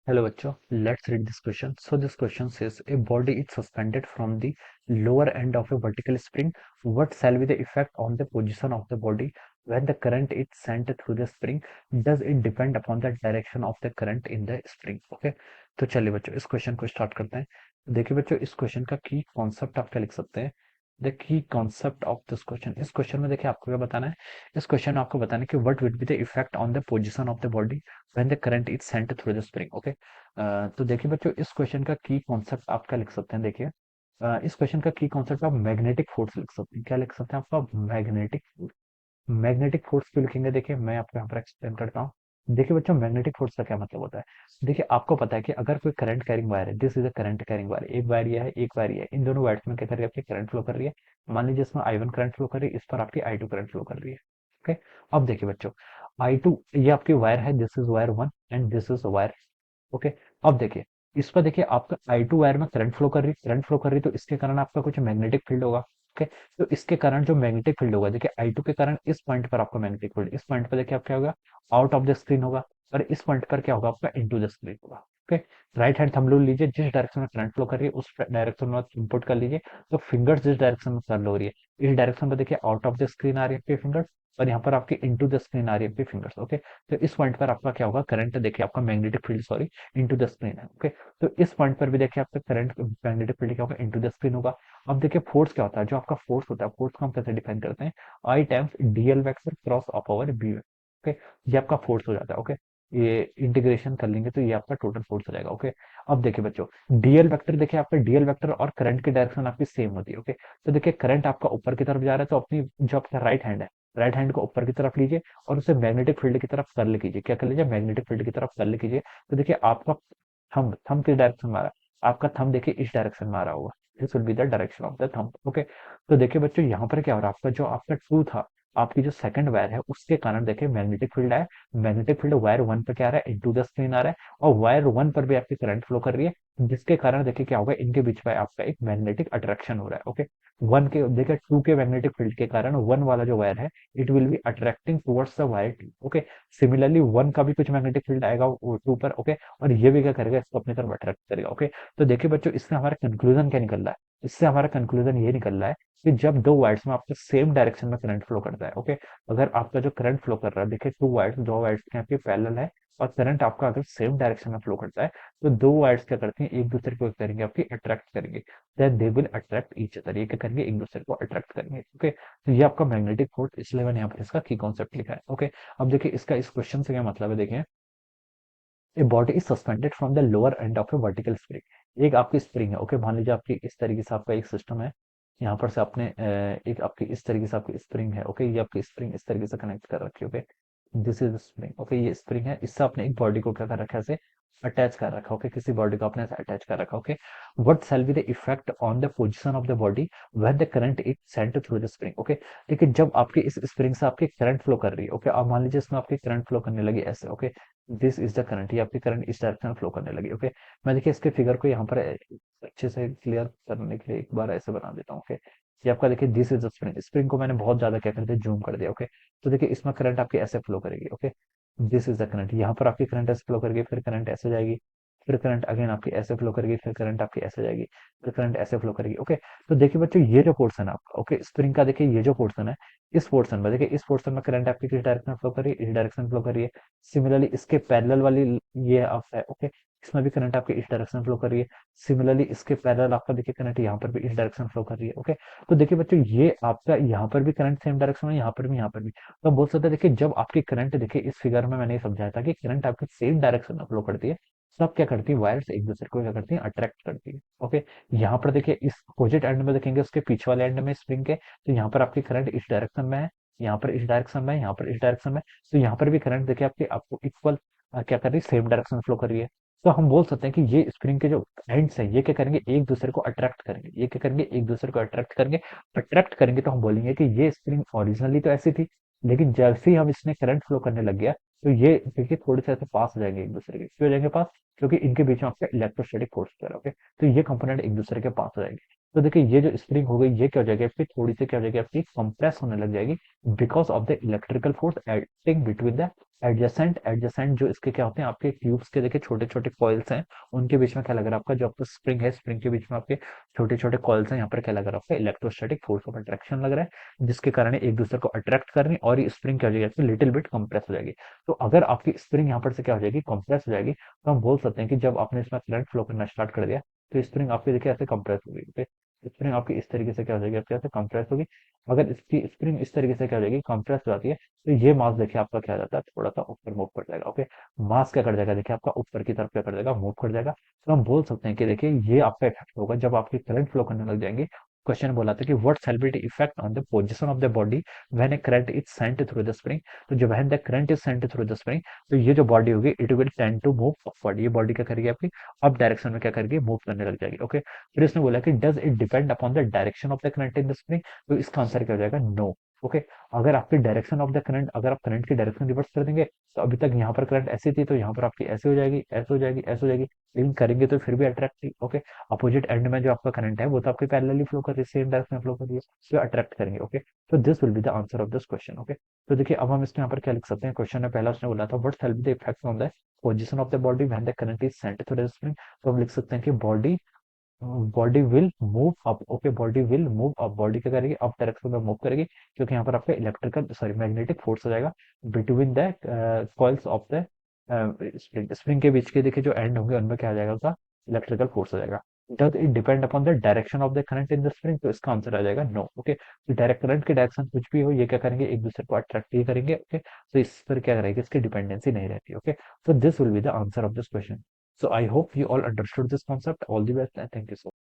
Hello बच्चों, let's read this question. So this question says a body is suspended from the lower end of a vertical spring. What shall be the effect on the position of the body when the current is sent through the spring? Does it depend upon the direction of the current in the spring? Okay, तो चलिए बच्चों इस question को start करते हैं। देखिए बच्चों इस क्वेश्चन का की कॉन्सेप्ट आप क्या लिख सकते हैं। The key concept of this question, इस क्वेश्चन में देखिए आपको क्या बताना है। इस क्वेश्चन में आपको बताना है कि what will be the effect on the position of the body when the current is sent through the spring. Okay, तो देखिए बच्चों इस क्वेश्चन का की कॉन्सेप्ट आप क्या लिख सकते हैं। देखिए इस क्वेश्चन का की कॉन्सेप्ट आप मैग्नेटिक फोर्स लिख सकते हैं। क्या लिख सकते हैं आपका मैग्नेटिक फोर्स। मैग्नेटिक फोर्स क्यों लिखेंगे, देखिए मैं आपको यहाँ पर एक्सप्लेन करता हूँ। देखिए बच्चों मैग्नेटिक फोर्स का क्या मतलब होता है। देखिए आपको पता है कि अगर कोई करंट कैरिंग वायर है, this is a current carrying wire, एक वायर ये है एक वायर ये है, इन दोनों वायर्स में क्या कर रही है आपकी करंट फ्लो कर रही है। मान लीजिए इसमें आई वन करंट फ्लो कर रही है, इस पर आपकी आई टू करंट फ्लो कर रही है। ओके, अब देखिए बच्चों आई टू ये आपकी वायर है, this is wire one and this is wire. Okay, अब देखिए इस पर देखिए आपका आई टू वायर में करंट फ्लो कर रही, तो इसके कारण आपका कुछ मैग्नेटिक फील्ड होगा। ओके, तो इसके कारण जो मैग्नेटिक फील्ड होगा, देखिए आई टू के कारण इस पॉइंट पर आपका मैग्नेटिक फील्ड, इस पॉइंट पर देखिए आप क्या होगा आउट ऑफ द स्क्रीन होगा, और इस पॉइंट पर क्या होगा आपका इनटू द स्क्रीन होगा। Okay, right hand thumb rule लीजिए, जिस डायरेक्शन में करंट फ्लो कर रही है उस डायरेक्शन में इनपुट कर लीजिए। तो फिंगर्स जिस डायरेक्शन में कर्ल हो रही है इस डायरेक्शन में देखिए आउट ऑफ द स्क्रीन आ रही है आपकी फिंगर्स, और यहाँ पर आपकी इनटू द स्क्रीन आ रही है आपकी फिंगर्स। ओके, तो इस पॉइंट पर आपका क्या होगा करंट, देखिए आपका magnetic field sorry into the screen है। ओके, तो इस पॉइंट पर भी देखिए आपका करंट मैग्नेटिक फील्ड क्या होगा इनटू द स्क्रीन होगा। अब देखिए फोर्स क्या होता है, जो आपका फोर्स होता है फोर्स को हम कैसे डिफाइन करते हैं, I times dl vector cross of over B. Okay, ये आपका फोर्स हो जाता है। ओके, ये इंटीग्रेशन कर लेंगे तो ये आपका टोटल फोर्स हो जाएगा। ओके, अब देखिए बच्चों डीएल वेक्टर, देखिए आपका डीएल वेक्टर और करंट की डायरेक्शन आपकी सेम होती है। ओके, तो देखिए करंट आपका ऊपर की तरफ जा रहा है, तो अपनी जो आपका राइट हैंड है, राइट हैंड को ऊपर की तरफ लीजिए और उसे मैग्नेटिक फील्ड की तरफ कर्ल कीजिए। क्या कर लीजिए मैग्नेटिक फील्ड की तरफ कर्ल कीजिए। तो देखिए आपका थंब थंब किस डायरेक्शन में आ रहा है, आपका थंब देखिए इस डायरेक्शन में आ रहा होगा, this will be the direction of the thumb. Okay, तो देखिए बच्चों यहाँ पर क्या हो रहा है, आपका जो आपका टू था, आपकी जो सेकंड वायर है उसके कारण देखिए मैग्नेटिक फील्ड है। मैग्नेटिक फील्ड वायर वन पे क्या आ रहा है इनटू द स्क्रीन आ रहा है, और वायर वन पर भी आपकी करंट फ्लो कर रही है, जिसके कारण देखिए क्या होगा इनके बीच में आपका एक मैग्नेटिक अट्रैक्शन हो रहा है। ओके, वन के देखिए टू के मैग्नेटिक फील्ड के कारण वन वाला जो वायर है it will be attracting towards the wire two. Okay, similarly one का भी कुछ मैग्नेटिक फील्ड आएगा टू पर। ओके, और ये भी क्या करेगा इसको अपनी तरफ अट्रैक्ट करेगा। ओके, तो देखिए बच्चों इससे हमारा कंक्लूजन क्या निकल रहा है, इससे हमारा कंक्लूजन ये निकल रहा है कि जब दो वायर्स में आपके सेम डायरेक्शन में करंट फ्लो करता है। ओके, अगर आपका जो करंट फ्लो कर रहा है, देखिए टू वायर्स दो वायर्स के आपके पैरेलल है, और करंट आपका अगर सेम डायरेक्शन में फ्लो करता है, तो दो वायर्स क्या करती हैं एक दूसरे को करेंगे आपकी अट्रैक्ट करेंगे, then they will attract each other, ये क्या करेंगे एक दूसरे को अट्रैक्ट करेंगे। ओके, तो ये आपका मैग्नेटिक फोर्स, इसलिए मैंने यहाँ पर इसका की कॉन्सेप्ट लिखा है। ओके, अब देखिए इसका इस क्वेश्चन से क्या मतलब है। देखिए a body is suspended from the lower end of A vertical spring, एक आपकी स्प्रिंग है। ओके, मान लीजिए आपकी इस तरीके से आपका एक सिस्टम है, यहाँ पर से आपने एक आपकी इस तरीके से आपकी स्प्रिंग है। ओके, ये आपकी स्प्रिंग इस तरीके से कनेक्ट कर रखी है। Okay, this is spring. Okay, ये स्प्रिंग है, इससे आपने एक बॉडी को क्या कर रखा है ऐसे अटैच कर रखा है। ओके, किसी बॉडी को आपने ऐसे अटैच कर रखा है। Okay, what shall be the effect on the position of the body when the current is sent through the spring. Okay, देखिए जब आपकी इस स्प्रिंग से आपकी करंट फ्लो कर रही है। ओके, अब मान लीजिए इसमें आपकी करंट फ्लो करने लगी ऐसे। Okay, this is the current, ये आपकी करंट इस डायरेक्शन में फ्लो करने लगी। ओके, मैं देखिए इसके फिगर को यहाँ पर अच्छे से क्लियर करने के लिए एक बार ऐसे बना देता हूँ। ओके, ये आपका देखिए this is the spring, spring को मैंने बहुत ज्यादा क्या कर दिया जूम कर दिया। ओके, तो देखिए इसमें करंट आपकी ऐसे फ्लो करेगी। Okay, this is the current, यहाँ पर आपकी करंट ऐसे फ्लो करेगी, फिर करंट ऐसे जाएगी, फिर करंट अगेन आपकी ऐसे फ्लो करेगी, फिर करंट आपकी ऐसे जाएगी, फिर करंट ऐसे फ्लो करेगी। ओके, तो देखिए बच्चों ये जो पोर्सन है आपका, ओके स्प्रिंग का, देखिए ये जो पोर्सन है, इस पोर्सन में देखिए इस पोर्सन में करंट आपकी किस डायरेक्शन में फ्लो कर रही है, इस डायरेक्शन में फ्लो कर रही है। सिमिलरली इसके पैरेलल वाली ये आप है। ओके, इसमें भी करंट आपके इस डायरेक्शन फ्लो कर रही है। सिमिलरली इसके पैरेलल आपका देखिए करंट यहाँ पर भी इस डायरेक्शन फ्लो कर रही है। ओके, तो देखिए बच्चों ये आपका यहाँ पर भी करंट सेम डायरेक्शन में, यहाँ पर भी यहाँ पर भी, तो आप बोल सकते हैं देखिए जब आपकी करंट, देखिए इस फिगर में मैंने ये समझाया था कि करंट आपकी सेम डायरेक्शन में फ्लो करती है, तब क्या करती है वायर्स एक दूसरे को क्या करती है अट्रैक्ट करती है। ओके, यहाँ पर देखिए इस अपोजिट एंड में देखेंगे उसके पीछे वाले एंड में स्प्रिंग के, तो यहाँ पर आपकी करंट इस डायरेक्शन में है, यहाँ पर इस डायरेक्शन में, यहाँ पर इस डायरेक्शन में, तो यहाँ पर भी करंट देखिए आपकी आपको इक्वल क्या कर रही है सेम डायरेक्शन में फ्लो कर रही है। तो हम बोल सकते हैं कि ये स्प्रिंग के जो एंड्स हैं ये क्या करेंगे एक दूसरे को अट्रैक्ट करेंगे, ये क्या करेंगे एक दूसरे को अट्रैक्ट करेंगे। अट्रैक्ट करेंगे तो हम बोलेंगे कि ये स्प्रिंग ओरिजिनली तो ऐसी थी, लेकिन जैसे ही हम इसने करंट फ्लो करने लग गया, तो ये देखिए थोड़े से ऐसे पास हो जाएंगे एक दूसरे के, क्यों हो जाएंगे पास, क्योंकि इनके बीच में आपका इलेक्ट्रोस्टैटिक फोर्स है। ओके, तो ये कंपोनेंट एक दूसरे के पास हो जाएंगे। तो देखिए ये जो स्प्रिंग हो गई ये क्या हो जाएगी आपकी, थोड़ी सी क्या हो जाएगी आपकी, कंप्रेस होने लग जाएगी because of the electrical force acting between the adjacent adjacent जो इसके क्या होते हैं आपके ट्यूब्स के देखिए छोटे छोटे कॉइल्स हैं, उनके बीच में क्या लग रहा है आपका, जो आपका स्प्रिंग है स्प्रिंग के बीच में आपके छोटे छोटे कॉइल्स हैं, यहाँ पर क्या लग रहा है आपका, इलेक्ट्रोस्टैटिक फोर्स ऑफ अट्रैक्शन लग रहा है, जिसके कारण एक दूसरे को अट्रैक्ट कर रही है और ये स्प्रिंग क्या हो जाएगी आपकी, लिटिल बिट कंप्रेस हो जाएगी। तो अगर आपकी स्प्रिंग यहाँ पर से क्या हो जाएगी, कंप्रेस हो जाएगी, तो हम बोल सकते हैं कि जब आपने इसमें करंट फ्लो करना स्टार्ट कर दिया तो स्प्रिंग आपकी देखिए ऐसे कंप्रेस होगी, ओके। स्प्रिंग आपकी इस तरीके से क्या हो जाएगी आपके यहाँ से कंप्रेस होगी। अगर इसकी स्प्रिंग इस तरीके से क्या हो जाएगी, कंप्रेस हो जाती है, तो ये मास देखिए आपका क्या हो जाता है, थोड़ा सा ऊपर मूव कर जाएगा, ओके। मास क्या कर जाएगा देखिए आपका ऊपर की तरफ क्या कर जाएगा, मूव कर जाएगा। तो हम बोल सकते हैं कि देखिए ये आपका इफेक्ट होगा जब आपकी करंट फ्लो करने लग जाएंगे। क्वेश्चन बोला था कि what celebrity effect on the position of the body when a current is sent through the spring. तो जब when the current is sent through the spring, तो ये जो बॉडी होगी it will tend to move upward, ये body क्या करेगी आपकी, अप डायरेक्शन में क्या करेगी, मूव करने लग जाएगी, ओके। फिर इसने बोला कि does it depend upon the direction of the current in the spring. तो इसका आंसर क्या हो जाएगा, नो, ओके। अगर आपकी डायरेक्शन ऑफ द करंट, अगर आप करंट की डायरेक्शन रिवर्स कर देंगे, तो अभी तक यहाँ पर करंट ऐसी थी तो यहाँ पर आपकी ऐसे हो जाएगी, ऐसे हो जाएगी, ऐसे हो जाएगी, लेकिन करेंगे तो फिर भी अट्रैक्ट थी, ओके। अपोजिट एंड में जो आपका करंट है वो तो आपके पैरेलली फ्लो कर रही है, सेम डायरेक्शन में फ्लो कर रही है, तो अट्रैक्ट करेंगे, ओके। तो this will be the answer of this question, okay. तो देखिए अब हम इसमें यहाँ पर क्या लिख सकते हैं, क्वेश्चन में पहला उसने बोला था what will be the effect on the position of the body when the current is sent through the spring. तो हम लिख सकते हैं कि body body will move up, okay, body will move up, body क्या करेगी, अप डायरेक्शन में move करेगी, क्योंकि यहाँ पर आपका इलेक्ट्रिकल सॉरी मैग्नेटिक फोर्स हो जाएगा between the coils of the spring, spring के बीच के देखिए जो एंड होंगे उनमें क्या आ जाएगा उसका, इलेक्ट्रिकल फोर्स हो जाएगा। Does it depend upon the direction of the current in the spring. तो इसका आंसर आ जाएगा नो, ओके। तो डायरेक्ट करंट की डायरेक्शन कुछ भी हो, ये क्या करेंगे, एक दूसरे को अट्रैक्ट ही करेंगे, ओके। तो इस पर क्या करेगी, इसकी डिपेंडेंसी नहीं रहती, okay. So this will be the answer of this question. So I hope you all understood this concept. All the best and thank you so much.